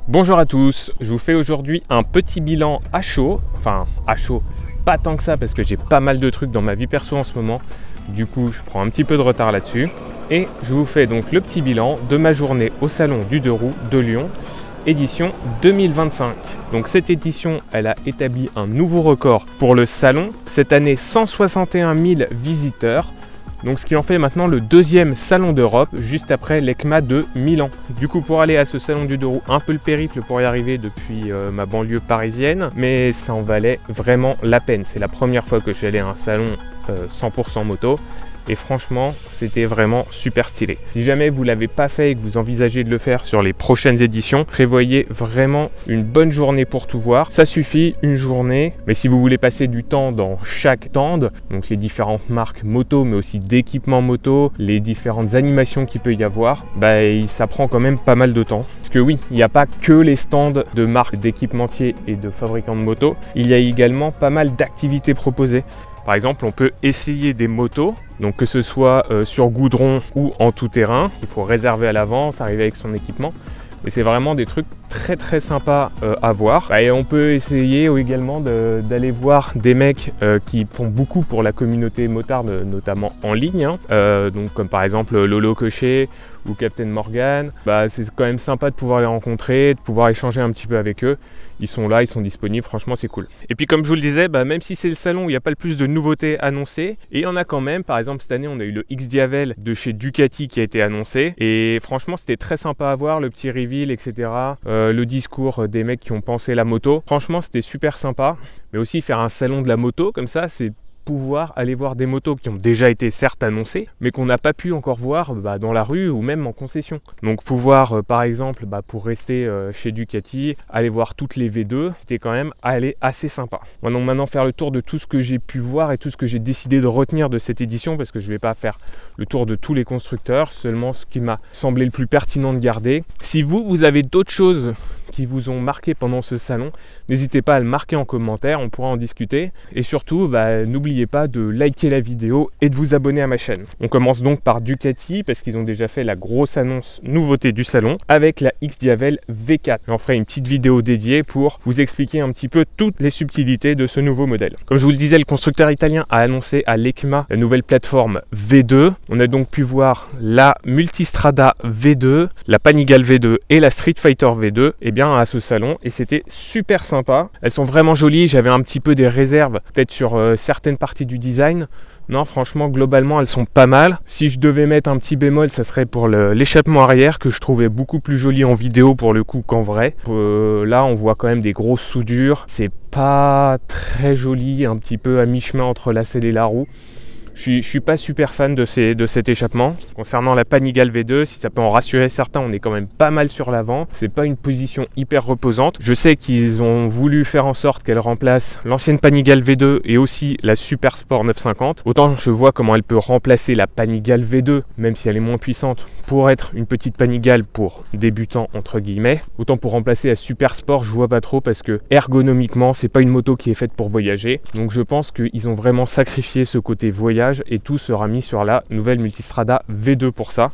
Bonjour à tous, je vous fais aujourd'hui un petit bilan à chaud, enfin à chaud, pas tant que ça parce que j'ai pas mal de trucs dans ma vie perso en ce moment, du coup je prends un petit peu de retard là-dessus et je vous fais donc le petit bilan de ma journée au salon du Deux Roues de Lyon, édition 2025. Donc cette édition, elle a établi un nouveau record pour le salon, cette année 161 000 visiteurs. Donc ce qui en fait maintenant le deuxième salon d'Europe, juste après l'ECMA de Milan. Du coup pour aller à ce salon du Deux Roues, un peu le périple pour y arriver depuis ma banlieue parisienne, mais ça en valait vraiment la peine. C'est la première fois que je suis allé à un salon 100% moto. Et franchement, c'était vraiment super stylé. Si jamais vous ne l'avez pas fait et que vous envisagez de le faire sur les prochaines éditions, prévoyez vraiment une bonne journée pour tout voir. Ça suffit, une journée. Mais si vous voulez passer du temps dans chaque stand, donc les différentes marques moto, mais aussi d'équipements moto, les différentes animations qu'il peut y avoir, ça prend quand même pas mal de temps. Parce que oui, il n'y a pas que les stands de marques d'équipementiers et de fabricants de motos. Il y a également pas mal d'activités proposées. Par exemple, on peut essayer des motos, donc que ce soit sur goudron ou en tout terrain. Il faut réserver à l'avance, arriver avec son équipement. Et c'est vraiment des trucs très sympas à voir. Et on peut essayer également d'aller voir des mecs qui font beaucoup pour la communauté motarde, notamment en ligne. Donc comme par exemple Lolo Cochet ou Captain Morgan. C'est quand même sympa de pouvoir les rencontrer, de pouvoir échanger un petit peu avec eux. Ils sont là, ils sont disponibles, franchement c'est cool. Et puis comme je vous le disais, même si c'est le salon où il n'y a pas le plus de nouveautés annoncées, et il y en a quand même, par exemple cette année on a eu le X-Diavel de chez Ducati qui a été annoncé, et franchement c'était très sympa à voir, le petit reveal, etc. Le discours des mecs qui ont pensé la moto, franchement c'était super sympa. Mais aussi faire un salon de la moto comme ça, c'est pouvoir aller voir des motos qui ont déjà été certes annoncées, mais qu'on n'a pas pu encore voir dans la rue ou même en concession. Donc pouvoir par exemple, pour rester chez Ducati, aller voir toutes les V2, c'était quand même assez sympa. Moi donc maintenant faire le tour de tout ce que j'ai pu voir et tout ce que j'ai décidé de retenir de cette édition, parce que je ne vais pas faire le tour de tous les constructeurs, seulement ce qui m'a semblé le plus pertinent de garder. Si vous avez d'autres choses qui vous ont marqué pendant ce salon, n'hésitez pas à le marquer en commentaire, on pourra en discuter. Et surtout, n'oubliez pas de liker la vidéo et de vous abonner à ma chaîne. On commence donc par Ducati, parce qu'ils ont déjà fait la grosse annonce nouveauté du salon, avec la X-Diavel V4. J'en ferai une petite vidéo dédiée pour vous expliquer un petit peu toutes les subtilités de ce nouveau modèle. Comme je vous le disais, le constructeur italien a annoncé à l'ECMA la nouvelle plateforme V2. On a donc pu voir la Multistrada V2, la Panigale V2 et la Street Fighter V2 à ce salon, et c'était super sympa. Elles sont vraiment jolies, j'avais un petit peu des réserves peut-être sur certaines parties du design. Non, franchement, globalement, elles sont pas mal. Si je devais mettre un petit bémol, ça serait pour l'échappement arrière, que je trouvais beaucoup plus joli en vidéo pour le coup qu'en vrai. Là, on voit quand même des grosses soudures. C'est pas très joli, un petit peu à mi-chemin entre la selle et la roue. Je suis pas super fan de cet échappement. Concernant la Panigale V2, si ça peut en rassurer certains, on est quand même pas mal sur l'avant. C'est pas une position hyper reposante. Je sais qu'ils ont voulu faire en sorte qu'elle remplace l'ancienne Panigale V2 et aussi la Super Sport 950. Autant je vois comment elle peut remplacer la Panigale V2, même si elle est moins puissante, pour être une petite Panigale pour débutants entre guillemets. Autant pour remplacer la Super Sport, je vois pas trop, parce que ergonomiquement, c'est pas une moto qui est faite pour voyager. Donc je pense qu'ils ont vraiment sacrifié ce côté voyage, et tout sera mis sur la nouvelle Multistrada V2 pour ça.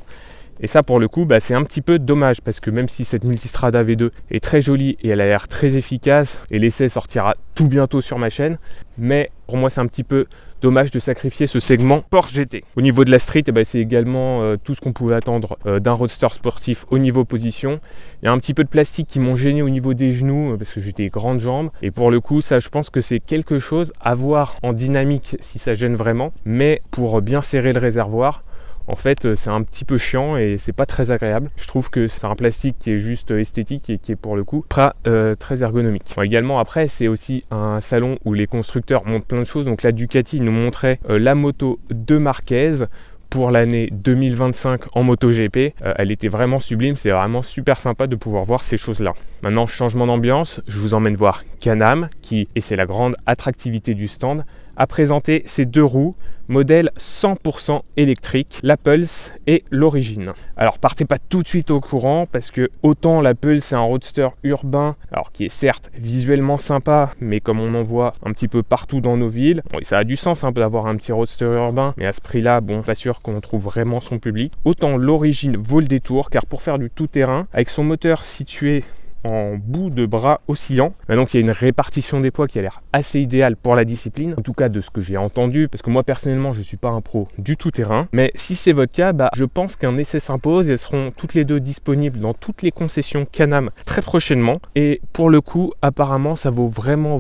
Et ça pour le coup c'est un petit peu dommage, parce que même si cette Multistrada V2 est très jolie et elle a l'air très efficace, et l'essai sortira tout bientôt sur ma chaîne, mais pour moi c'est un petit peu dommage de sacrifier ce segment Porsche GT. Au niveau de la Street, c'est également tout ce qu'on pouvait attendre d'un roadster sportif au niveau position. Il y a un petit peu de plastique qui m'ont gêné au niveau des genoux, parce que j'ai des grandes jambes, et pour le coup ça je pense que c'est quelque chose à voir en dynamique si ça gêne vraiment, mais pour bien serrer le réservoir, en fait c'est un petit peu chiant et c'est pas très agréable. Je trouve que c'est un plastique qui est juste esthétique et qui est pour le coup pas très ergonomique. Également après, c'est aussi un salon où les constructeurs montrent plein de choses. Donc la Ducati nous montrait la moto de Marquez pour l'année 2025 en MotoGP. Elle était vraiment sublime, c'est vraiment super sympa de pouvoir voir ces choses-là. Maintenant, changement d'ambiance, je vous emmène voir Can-Am, et c'est la grande attractivité du stand, a présenté ses deux roues, modèle 100% électrique, la Pulse et l'Origine. Alors partez pas tout de suite au courant, parce que autant la Pulse c'est un roadster urbain, alors qui est certes visuellement sympa, mais comme on en voit un petit peu partout dans nos villes, bon, ça a du sens un peu d'avoir un petit roadster urbain, mais à ce prix là, bon, pas sûr qu'on trouve vraiment son public. Autant l'Origine vaut le détour, car pour faire du tout-terrain, avec son moteur situé en bout de bras oscillant. Donc il y a une répartition des poids qui a l'air assez idéale pour la discipline, en tout cas de ce que j'ai entendu, parce que moi personnellement je ne suis pas un pro du tout terrain, mais si c'est votre cas, je pense qu'un essai s'impose. Elles seront toutes les deux disponibles dans toutes les concessions Can-Am très prochainement, et pour le coup apparemment ça vaut vraiment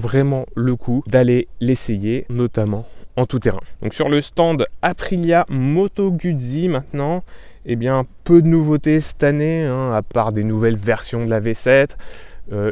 le coup d'aller l'essayer, notamment en tout terrain. Donc sur le stand Aprilia Moto Guzzi maintenant, eh bien peu de nouveautés cette année, à part des nouvelles versions de la V7,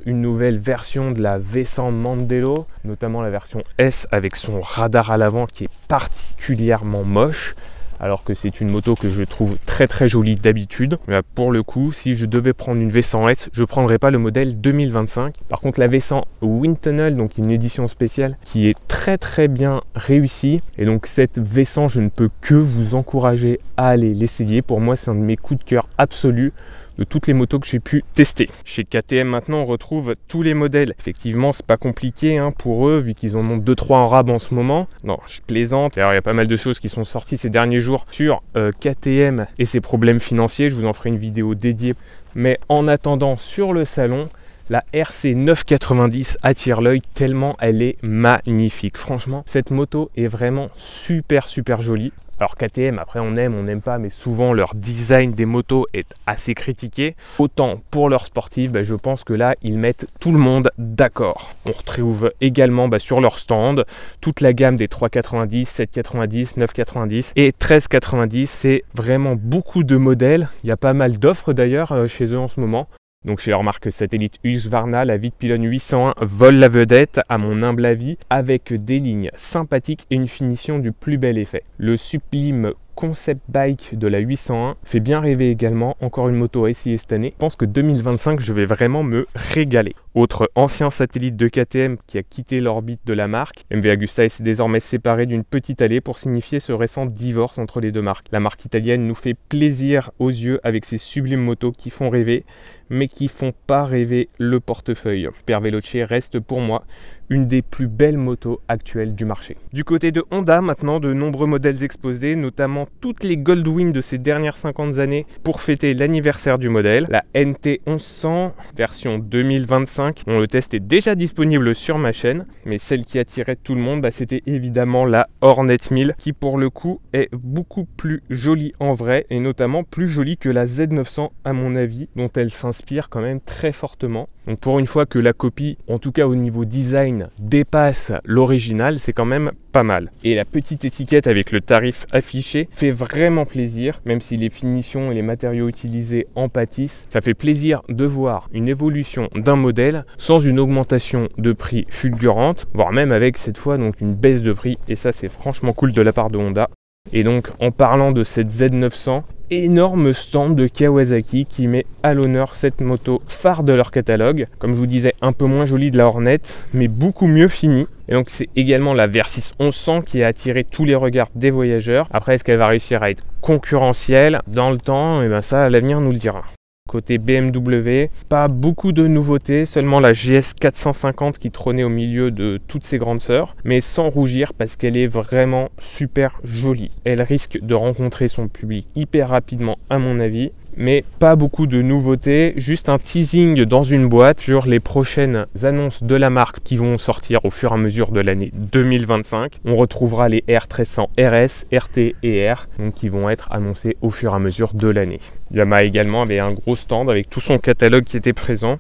une nouvelle version de la V100 Mandello, notamment la version S avec son radar à l'avant qui est particulièrement moche, alors que c'est une moto que je trouve très jolie d'habitude. Pour le coup, si je devais prendre une V100S, je ne prendrais pas le modèle 2025. Par contre, la V100 Wind Tunnel, donc une édition spéciale qui est très bien réussie. Et donc cette V100, je ne peux que vous encourager à aller l'essayer. Pour moi, c'est un de mes coups de cœur absolus de toutes les motos que j'ai pu tester. Chez KTM maintenant on retrouve tous les modèles. Effectivement c'est pas compliqué pour eux vu qu'ils en ont 2-3 en rab en ce moment. Non, je plaisante. Alors il y a pas mal de choses qui sont sorties ces derniers jours sur KTM et ses problèmes financiers. Je vous en ferai une vidéo dédiée. Mais en attendant, sur le salon, la RC 990 attire l'œil tellement elle est magnifique. Franchement cette moto est vraiment super jolie. Alors KTM, après on aime, on n'aime pas, mais souvent leur design des motos est assez critiqué. Autant pour leur sportive, je pense que là, ils mettent tout le monde d'accord. On retrouve également sur leur stand toute la gamme des 390, 790, 990 et 1390. C'est vraiment beaucoup de modèles. Il y a pas mal d'offres d'ailleurs chez eux en ce moment. Donc chez leur marque satellite Husqvarna, la Vitpilon 801 vole la vedette à mon humble avis, avec des lignes sympathiques et une finition du plus bel effet. Le sublime concept bike de la 801 fait bien rêver également, encore une moto à essayer cette année. Je pense que 2025 je vais vraiment me régaler. Autre ancien satellite de KTM qui a quitté l'orbite de la marque, MV Agusta s'est désormais séparé d'une petite allée pour signifier ce récent divorce entre les deux marques. La marque italienne nous fait plaisir aux yeux avec ses sublimes motos qui font rêver, mais qui font pas rêver le portefeuille. Per Veloce reste pour moi une des plus belles motos actuelles du marché. Du côté de Honda, maintenant, de nombreux modèles exposés, notamment toutes les Goldwing de ces dernières 50 années pour fêter l'anniversaire du modèle. La NT 1100 version 2025, dont le test est déjà disponible sur ma chaîne, mais celle qui attirait tout le monde, c'était évidemment la Hornet 1000, qui pour le coup est beaucoup plus jolie en vrai, et notamment plus jolie que la Z900 à mon avis, dont elle s'inspire quand même très fortement. Donc pour une fois que la copie, en tout cas au niveau design, dépasse l'original, c'est quand même pas mal. Et la petite étiquette avec le tarif affiché fait vraiment plaisir, même si les finitions et les matériaux utilisés en pâtissent. Ça fait plaisir de voir une évolution d'un modèle sans une augmentation de prix fulgurante, voire même avec cette fois donc une baisse de prix, et ça c'est franchement cool de la part de Honda. Et donc en parlant de cette Z900, énorme stand de Kawasaki qui met à l'honneur cette moto phare de leur catalogue. Comme je vous disais, un peu moins jolie de la Hornet, mais beaucoup mieux finie. Et donc c'est également la Versys 1100 qui a attiré tous les regards des voyageurs. Après, est-ce qu'elle va réussir à être concurrentielle dans le temps? Et ça, l'avenir nous le dira. Côté BMW, pas beaucoup de nouveautés, seulement la GS 450 qui trônait au milieu de toutes ses grandes sœurs, mais sans rougir parce qu'elle est vraiment super jolie. Elle risque de rencontrer son public hyper rapidement à mon avis, mais pas beaucoup de nouveautés, juste un teasing dans une boîte sur les prochaines annonces de la marque qui vont sortir au fur et à mesure de l'année 2025. On retrouvera les R1300 RS, RT et R, donc qui vont être annoncés au fur et à mesure de l'année. Yamaha également avait un gros stand avec tout son catalogue qui était présent.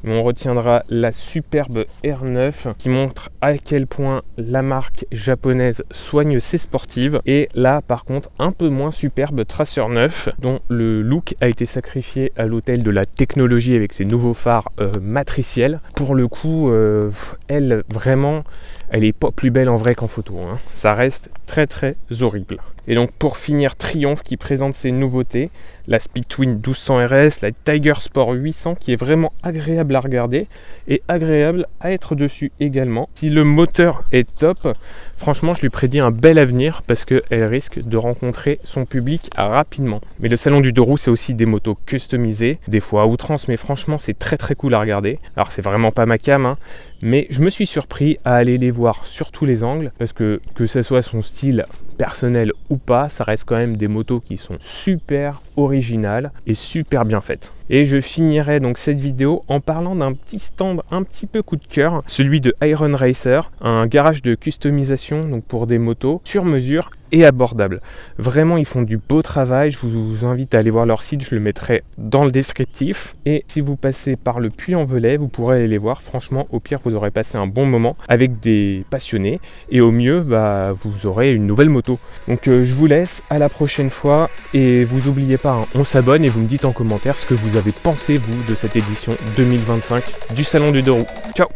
On retiendra la superbe R9 qui montre à quel point la marque japonaise soigne ses sportives. Et là par contre un peu moins superbe Tracer 9 dont le look a été sacrifié à l'autel de la technologie avec ses nouveaux phares matriciels. Pour le coup elle vraiment elle est pas plus belle en vrai qu'en photo, Ça reste très horrible. Et donc pour finir, Triumph qui présente ses nouveautés, la Speedtwin 1200 RS, la Tiger Sport 800 qui est vraiment agréable à regarder et agréable à être dessus également. Si le moteur est top, franchement je lui prédis un bel avenir parce qu'elle risque de rencontrer son public rapidement. Mais le salon du deux roues c'est aussi des motos customisées, des fois à outrance, mais franchement c'est très cool à regarder. Alors c'est vraiment pas ma cam, mais je me suis surpris à aller les voir sur tous les angles parce que ce soit son style personnel ou pas, ça reste quand même des motos qui sont super originale et super bien faite. Et je finirai donc cette vidéo en parlant d'un petit stand un petit peu coup de cœur, celui de Iron Racer, un garage de customisation donc pour des motos sur mesure et abordable. Vraiment, ils font du beau travail. Je vous invite à aller voir leur site, je le mettrai dans le descriptif. Et si vous passez par le Puy-en-Velay, vous pourrez aller les voir. Franchement, au pire, vous aurez passé un bon moment avec des passionnés. Et au mieux, vous aurez une nouvelle moto. Donc je vous laisse, à la prochaine fois. Et vous n'oubliez pas, on s'abonne et vous me dites en commentaire ce que vous avez pensé, vous, de cette édition 2025 du Salon du Deux Roues. Ciao!